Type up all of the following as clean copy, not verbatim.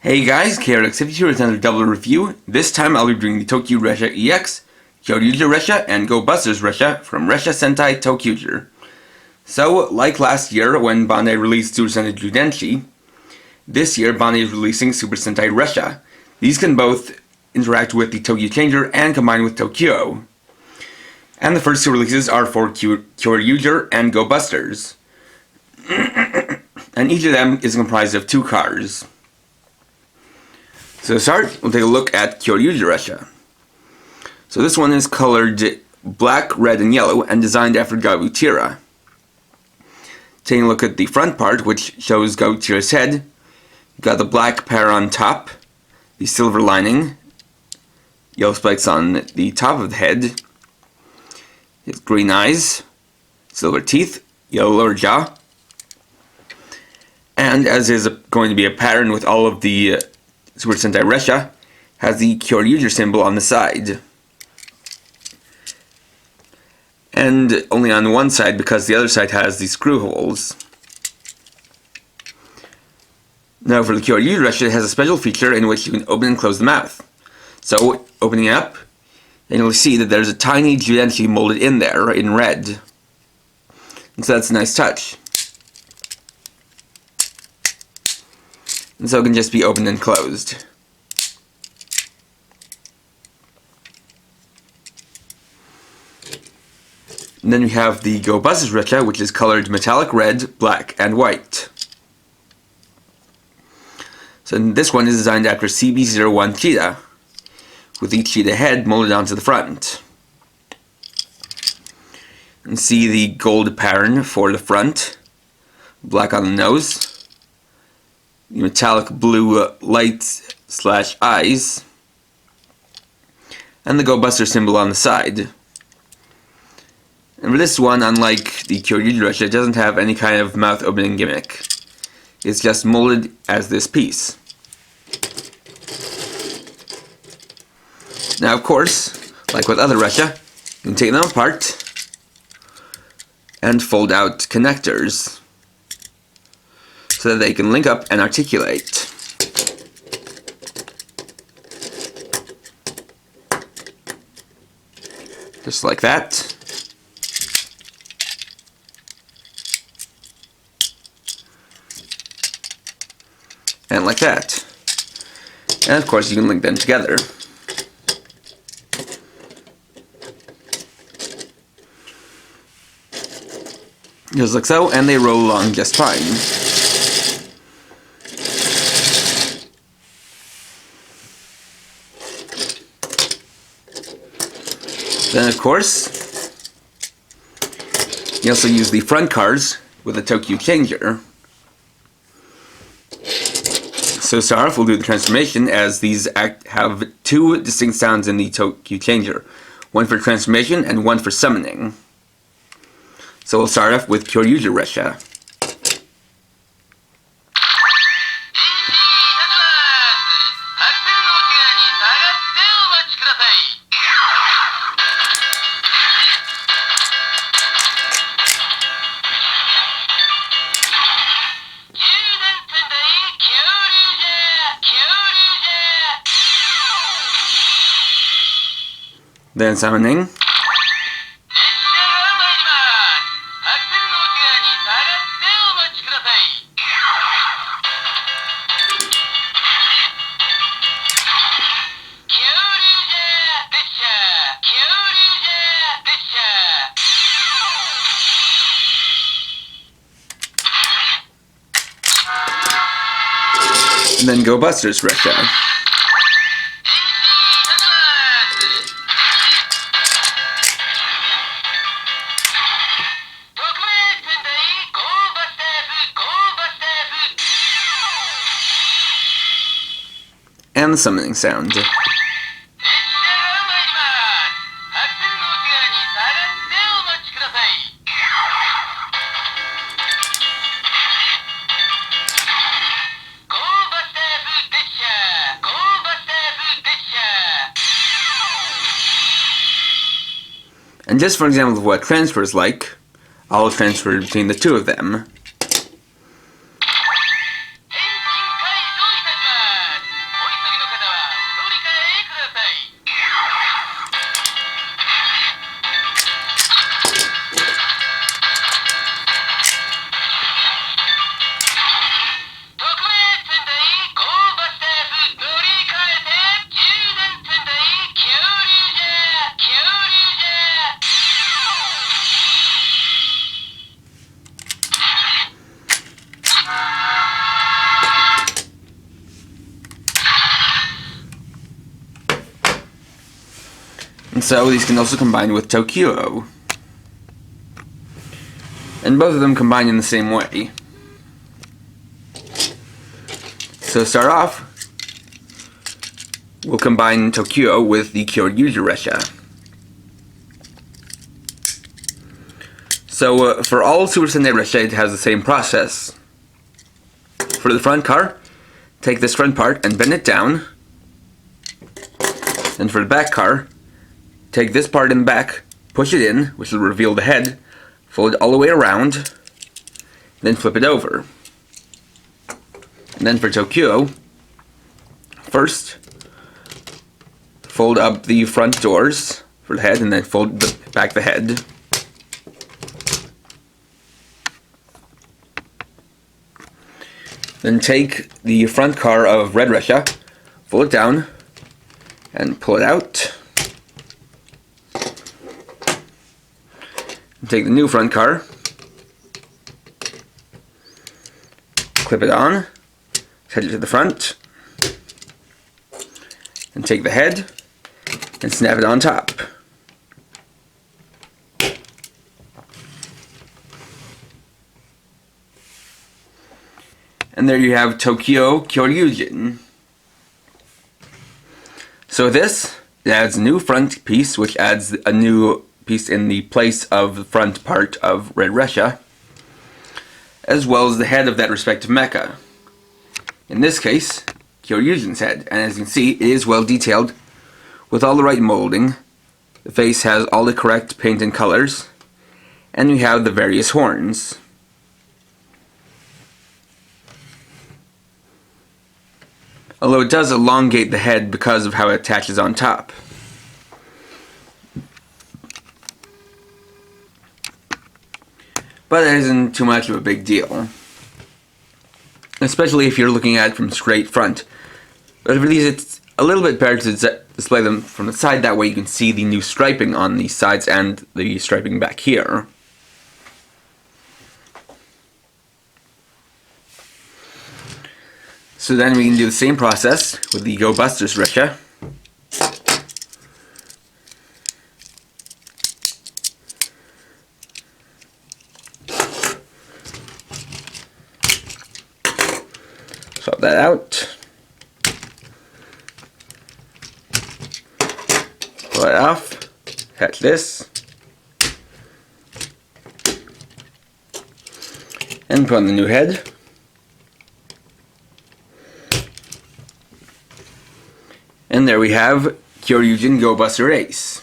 Hey guys, Kyoryuger here with another double review. This time I'll be doing the ToQ Ressha EX, Kyoryuger Ressha, and Go Busters Ressha from Ressha Sentai ToQ. So, like last year when Bandai released Super Sentai Judenshi, this year Bandai is releasing Super Sentai Ressha. These can both interact with the ToQ Changer and combine with ToQ-Oh. And the first two releases are for Kyoryuger and Go Busters. And each of them is comprised of two cars. So to start, we'll take a look at Kyoryuger Ressha. So this one is colored black, red, and yellow, and designed after Gabutira. Taking a look at the front part, which shows Gabutira's head, you've got the black pair on top, the silver lining, yellow spikes on the top of the head, his green eyes, silver teeth, yellow lower jaw, and as is going to be a pattern with all of the Super Sentai Ressha, has the Kyoryuger symbol on the side. And only on one side because the other side has the screw holes. Now for the Kyoryuger Ressha, it has a special feature in which you can open and close the mouth. So, opening it up, and you'll see that there's a tiny Judenshi molded in there in red. And so that's a nice touch. And so it can just be opened and closed. And then we have the Go Busters Ressha, which is colored metallic red, black, and white. So this one is designed after CB01 Cheetah, with each cheetah head molded onto the front. And see the gold pattern for the front, black on the nose, the metallic blue lights / eyes, and the Go Buster symbol on the side. And for this one, unlike the Kyoryuger Ressha, it doesn't have any kind of mouth opening gimmick. It's just molded as this piece. Now of course, like with other Ressha, you can take them apart and fold out connectors so that they can link up and articulate. Just like that. And like that. And of course you can link them together. Just like so, and they roll along just fine. Then of course, you also use the front cars with a ToQ Changer. So to start off, we'll do the transformation, as these have two distinct sounds in the ToQ Changer. One for transformation and one for summoning. So we'll start off with Kyoryuger Ressha. Then summoning. And then Go Busters Ressha. And the summoning sound. And just for an example of what transfer is like, I'll transfer between the two of them. And so these can also combine with ToQ-Oh. And both of them combine in the same way. So to start off, we'll combine ToQ-Oh with the Kyoryuger Ressha. So for all Super Sentai Ressha, it has the same process. For the front car, take this front part and bend it down. And for the back car, take this part in the back, push it in, which will reveal the head, fold it all the way around, then flip it over. And then for ToQ-Oh, first fold up the front doors for the head and then fold back the head. Then take the front car of Red Ressha, fold it down, and pull it out. And take the new front car, clip it on, head it to the front, and take the head and snap it on top. And there you have ToQ-Oh Kyoryuger. So this, it adds a new front piece, which adds a new piece in the place of the front part of Red Ressha, as well as the head of that respective mecha. In this case, Kyoryugen's head, and as you can see, it is well detailed, with all the right molding. The face has all the correct paint and colors, and we have the various horns. Although it does elongate the head because of how it attaches on top. But that isn't too much of a big deal. Especially if you're looking at it from straight front. But for these, it's a little bit better to display them from the side, that way you can see the new striping on the sides and the striping back here. So then we can do the same process with the Go Busters Ressha. Swap that out. Pull it off. Catch this. And put on the new head. And there we have Kyoryuger Go Buster Ace.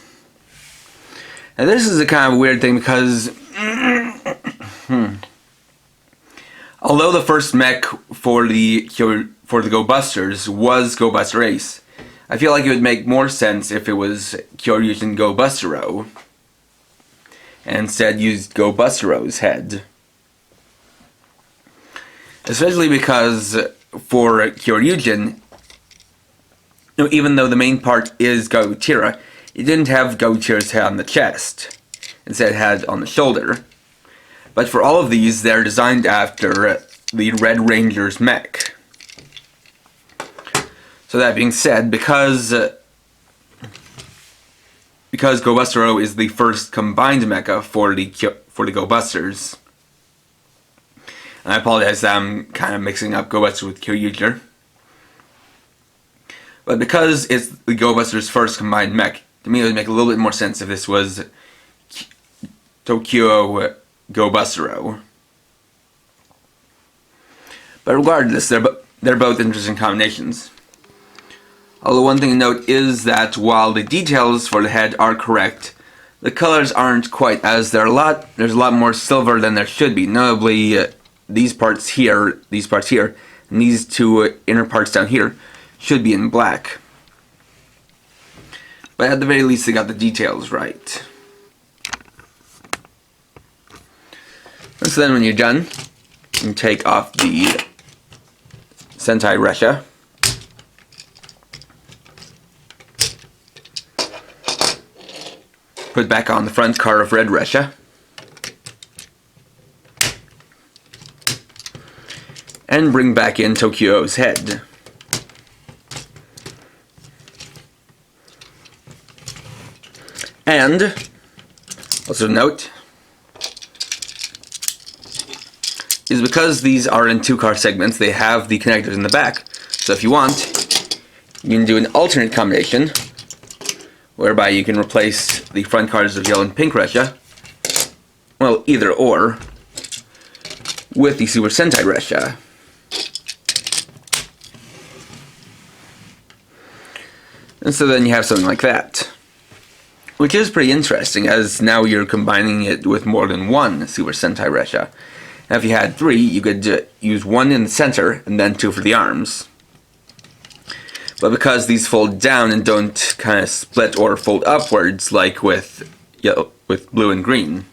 Now this is a kind of weird thing because although the first mech for the Go Busters was Go Buster Ace, I feel like it would make more sense if it was Kyoryuger Go Buster-Oh, and instead used Go Buster-Oh's head. Especially because for Kyoryuger, even though the main part is Gogotira, it didn't have Gogotira's head on the chest. Instead it had it on the shoulder. But for all of these, they're designed after the Red Ranger's mech. So that being said, because Go Buster-Oh is the first combined mecha for the Go Busters, and I apologize that I'm kind of mixing up Go Buster with Kyoryuger. But because it's the Go Busters' first combined mech, to me it would make a little bit more sense if this was ToQ-Oh Go Buster-Oh. But regardless, they're both interesting combinations. Although one thing to note is that while the details for the head are correct, the colors aren't quite, as there's a lot more silver than there should be. Notably, these parts here, and these two inner parts down here should be in black. But at the very least, they got the details right. And so then when you're done, you take off the Sentai Ressha. Put back on the front car of Red Ressha. And bring back in ToQ-Oh's head. And also note is because these are in 2-car segments, they have the connectors in the back. So if you want, you can do an alternate combination, whereby you can replace the front cars of yellow and pink Ressha, well, either or, with the Super Sentai Ressha. And so then you have something like that, which is pretty interesting, as now you're combining it with more than one Super Sentai Ressha. Now if you had 3, you could use 1 in the center and then 2 for the arms. But because these fold down and don't kind of split or fold upwards like with blue and green,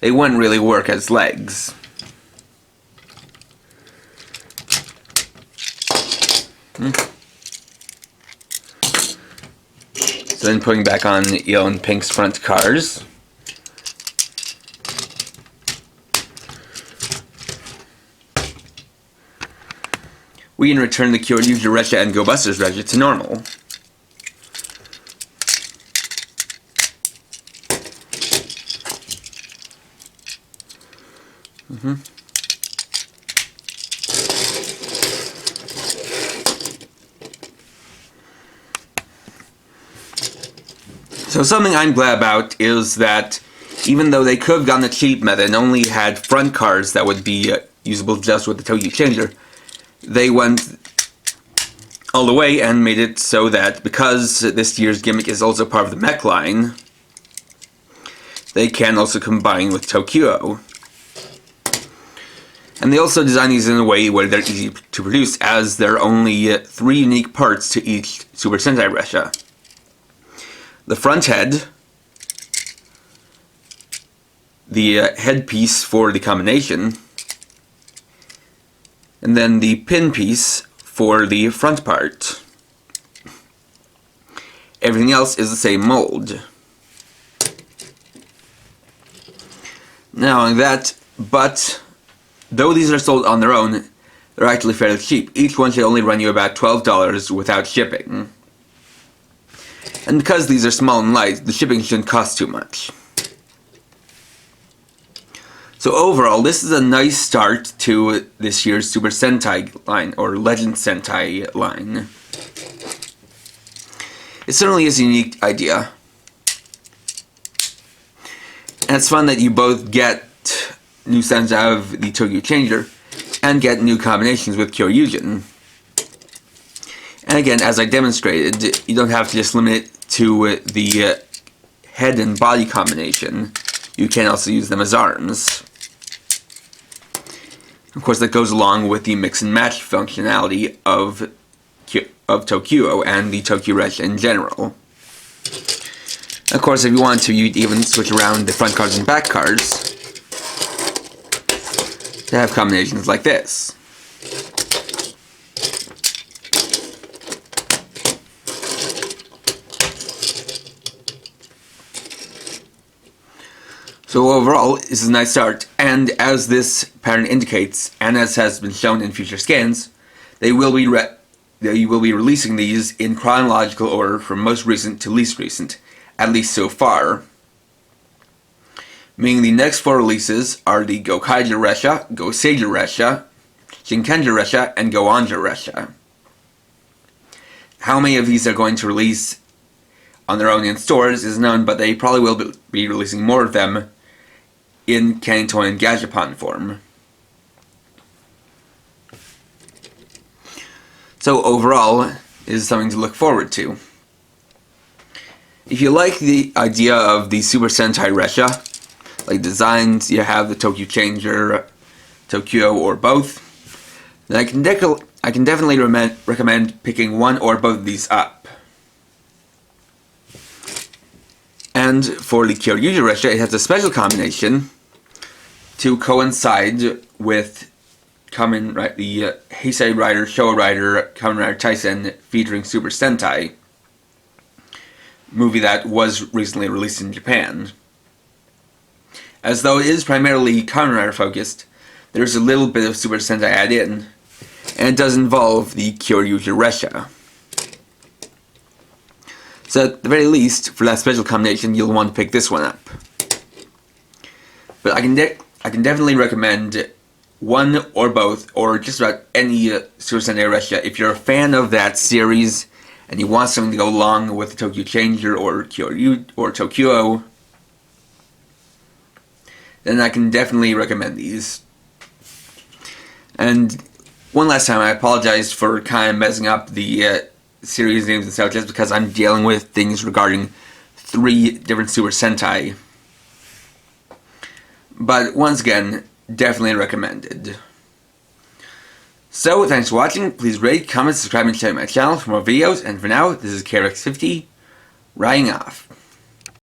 they wouldn't really work as legs. So then putting back on yellow and pink's front cars. We can return the Kyoryuger Ressha and Go Busters Ressha to normal. So something I'm glad about is that even though they could have gone the cheap method and only had front cars that would be usable just with the ToQ changer, they went all the way and made it so that because this year's gimmick is also part of the mech line, they can also combine with ToQ-Oh. And they also design these in a way where they're easy to produce, as there are only 3 unique parts to each Super Sentai Ressha. The front head, the headpiece for the combination, and then the pin piece for the front part. Everything else is the same mold. Now that, but though these are sold on their own, they're actually fairly cheap. Each one should only run you about $12 without shipping. And because these are small and light, the shipping shouldn't cost too much. So overall, this is a nice start to this year's Super Sentai line, or Legend Sentai line. It certainly is a unique idea. And it's fun that you both get new sounds out of the ToQ changer, and get new combinations with Kyoryuger. And again, as I demonstrated, you don't have to just limit it to the head and body combination. You can also use them as arms. Of course, that goes along with the mix and match functionality of ToQ-Oh and the ToQ Ressha in general. Of course, if you want to, you'd even switch around the front cards and back cards to have combinations like this. So overall, this is a nice start, and as this pattern indicates, and as has been shown in future scans, they will be releasing these in chronological order from most recent to least recent, at least so far. Meaning the next 4 releases are the Gokaiger Ressha, Goseiger Ressha, Shinkenger Ressha, and Goanja Ressha. How many of these are going to release on their own in stores is known, but they probably will be releasing more of them in Kanitoy and Gashapon form. So overall, it is something to look forward to. If you like the idea of the Super Sentai Ressha, like designs, you have the ToQ changer, ToQ-Oh, or both, then I can definitely recommend picking one or both of these up. And for the Kyoryuger Ressha, it has a special combination to coincide with the Heisei Rider, Showa Rider, Kamen Rider Taisen featuring Super Sentai movie that was recently released in Japan. As though it is primarily Kamen Rider focused, there's a little bit of Super Sentai added in, and it does involve the Kyoryuger Ressha. So at the very least, for that special combination, you'll want to pick this one up. But I can definitely recommend one or both, or just about any Super Sentai Ressha. If you're a fan of that series, and you want something to go along with the ToQ Changer or Kyoryu or ToQ-Oh, then I can definitely recommend these. And one last time, I apologize for kind of messing up the series names and stuff, just because I'm dealing with things regarding 3 different Super Sentai. But once again, definitely recommended. So, thanks for watching. Please rate, comment, subscribe, and share my channel for more videos. And for now, this is KRX50, writing off.